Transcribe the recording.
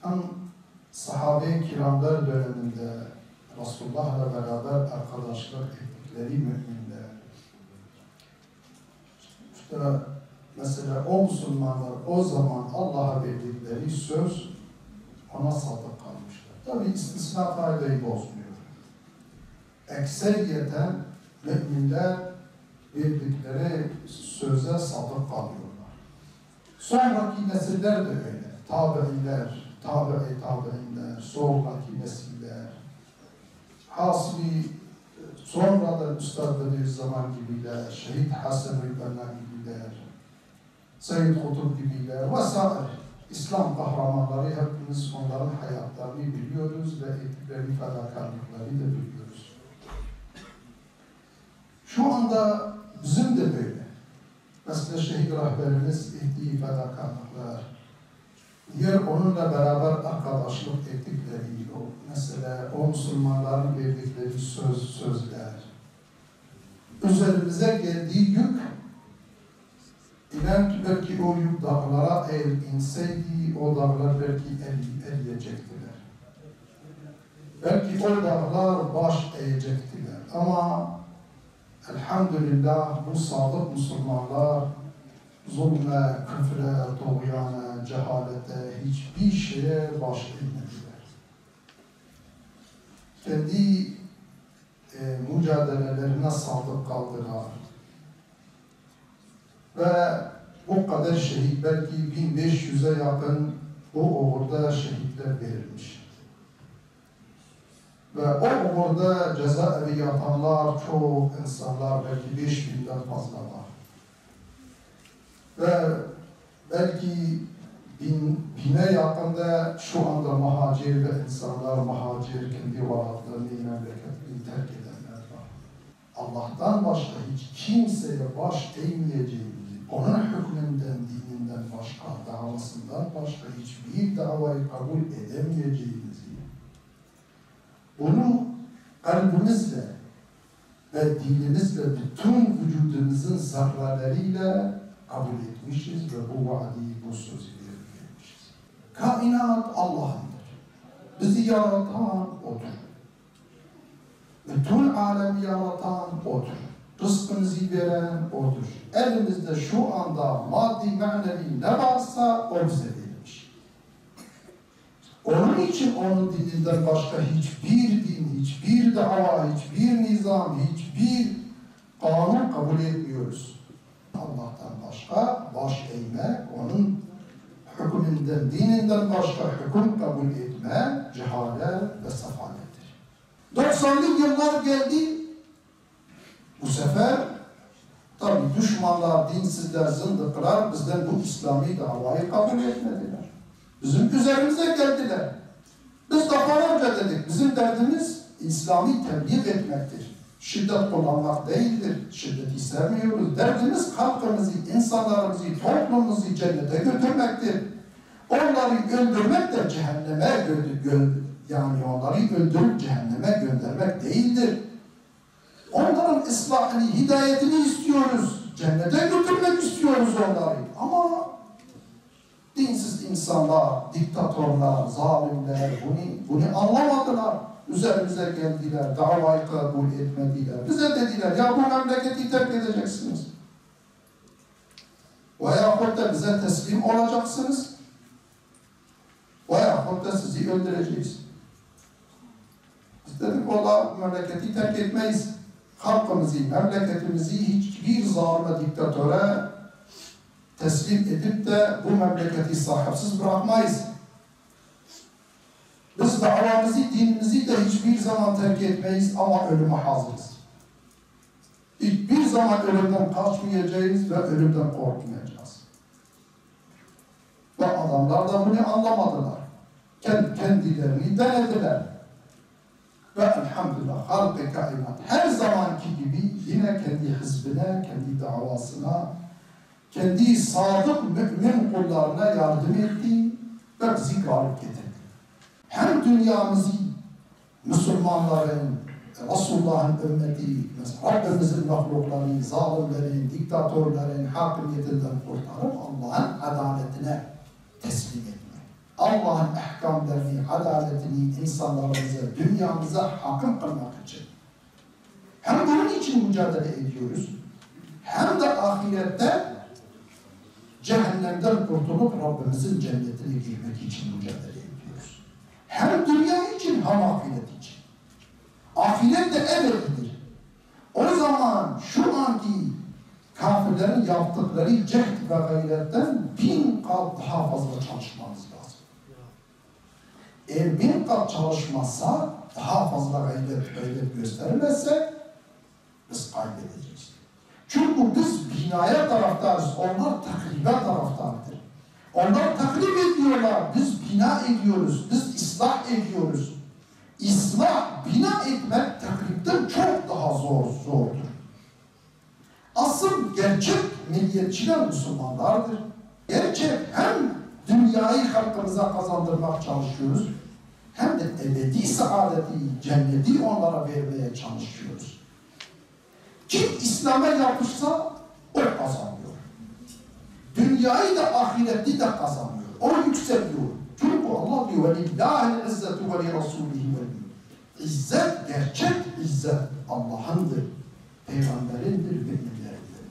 Hem sahabe-i kiramlar döneminde Resulullah'la beraber arkadaşlık ettikleri müminler, işte mesela o Müslümanlar o zaman Allah'a verdikleri söz ona sadık kalmışlar. Tabi istisna faydeyi bozmuyor. Ekseriyeten müminler verdikleri söze sadık kalıyorlar. Sonraki nesiller de öyle. Tabi'inler, tabi'inler, sonraki nesiller. Hasbi sonradan Üstad Bediüzzaman gibiler, Şehit Hasan-ı Banna gibiler, Seyyid Kutub gibiler vesaire. İslam kahramanları hepimiz onların hayatlarını biliyoruz ve ettikleri fedakarlıkları da biliyoruz. Şu anda bizim de böyle. Mesela şehit rehberimiz ettiği fedakarlıklar, diğer onunla beraber arkadaşlık ettikleri, mesela o Müslümanların verdikleri sözler, üzerimize geldiği yük, İnan ki belki o yük dağlara eğer inseydi, o dağlar belki eriyecektiler. Belki o dağlar baş eğecektiler. Ama elhamdülillah bu sadık Müslümanlar zulme, küfre, tuğyana, cehalete, hiçbir şeye baş eğmediler. Kendi mücadelelerine sadık kaldılar. Ve bu kadar şehit, belki 1500'e yakın o uğurda şehitler verilmiş. Ve o uğurda cezaevi yapanlar, çoğu insanlar, belki 5000'den fazla var. Ve belki bine yakında şu anda muhacir ve insanlar muhacir, kendi varatlarını, memleketini terk edenler var. Allah'tan başka hiç kimseye baş eğmeyeceğimizi, onun hükmünden, dininden başka, davasından başka hiçbir davayı kabul edemeyeceğimizi, bunu kalbimizle ve dinimizle, bütün vücudumuzun zarralarıyla kabul etmişiz ve bu vaadi, bu sözü vermişiz. Kainat Allah'ındır. Bizi yaratan O'dur. Bütün alemi yaratan O'dur. Rızkımızı veren O'dur. Elimizde şu anda maddi manevi ne varsa O bize verilmiş. Onun için onun dininden başka hiçbir din, hiçbir dava, hiçbir nizam, hiçbir kanun kabul etmiyoruz. Allah'tan başka baş eğme, onun hükmünden, dininden başka hüküm kabul etme, cehalet ve sefalettir. 90'lı yıllar geldi. Bu sefer tabi düşmanlar, dinsizler, zındıklar bizden bu İslami davayı kabul etmediler. Bizim üzerimize geldiler. Biz defalarca dedik, bizim derdimiz İslami tebliğ etmektir. Şiddet kullanmak değildir. Şiddeti sevmiyoruz. Derdimiz halkımızı, insanlarımızı, toplumumuzu cennete götürmektir. Onları öldürmek de cehenneme yani onları öldürüp cehenneme göndermek değildir. Onların ıslahını, hidayetini istiyoruz. Cennete götürmek istiyoruz onları. Ama dinsiz insanlar, diktatörler, zalimler bunu anlamadılar. Üzerimize geldiler, davayı kabul etmediler. Bize dediler, ya bu memleketi terk edeceksiniz. Veyahut da bize teslim olacaksınız. Veyahut da sizi öldüreceğiz. Biz dedik, ola memleketi terk etmeyiz. Halkımızı, memleketimizi hiçbir zalime, diktatöre teslim edip de bu memleketi sahipsiz bırakmayız. Biz davamızı, dinimizi de hiçbir zaman terk etmeyiz ama ölüme hazırız. Hiçbir zaman ölümden kaçmayacağız ve ölümden korkmayacağız. Ve adamlar da bunu anlamadılar. Kendilerini denediler. Ve elhamdülillah halk-ı kainat her zamanki gibi yine kendi hizbine, kendi davasına, kendi sadık mümin kullarına yardım etti ve bizi galip getirdi. Hem dünyamızı Müslümanların, Resulullah'ın ümmeti, Rabbimizin mahlukları, zalimlerin, diktatörlerin hakimiyetinden kurtarıp Allah'ın adaletine teslim etmek. Allah'ın ehkamlarını, adaletini insanlarımıza, dünyamıza hakim kılmak için. Hem bunun için mücadele ediyoruz, hem de ahirette cehennemden kurtulup Rabbimizin cennetine girmek için mücadele ediyoruz. Hem dünya için hem ahiret için. Ahiret de ebedidir. O zaman şu anki kafirlerin yaptıkları cehd ve gayretten 1000 kat daha fazla çalışmamız lazım. Eğer 1000 kat çalışmazsa, daha fazla gayret gösterilmezse biz kaybedeceğiz. Çünkü biz binaya taraftarız, onlar takribe taraftardır. Onlar takrip ediyorlar, biz bina ediyoruz, biz ıslah ediyoruz. İslah, bina etmek takripten çok daha zordur. Asıl gerçek milliyetçiler Müslümanlardır. Gerçek hem dünyayı halkımıza kazandırmak çalışıyoruz, hem de ebedi saadeti, cenneti onlara vermeye çalışıyoruz. Kim İslam'a yapışsa o kazanıyor. Dünyayı da ahireti de kazanıyor. O yükseliyor. Çünkü Allah diyor وَلِلّٰهِ الْعِزَّةُ وَلِرَسُولِهِ وَلِلّٰهِ İzzet, gerçek izzet Allah'ındır. Peygamberindir, müminlerindir.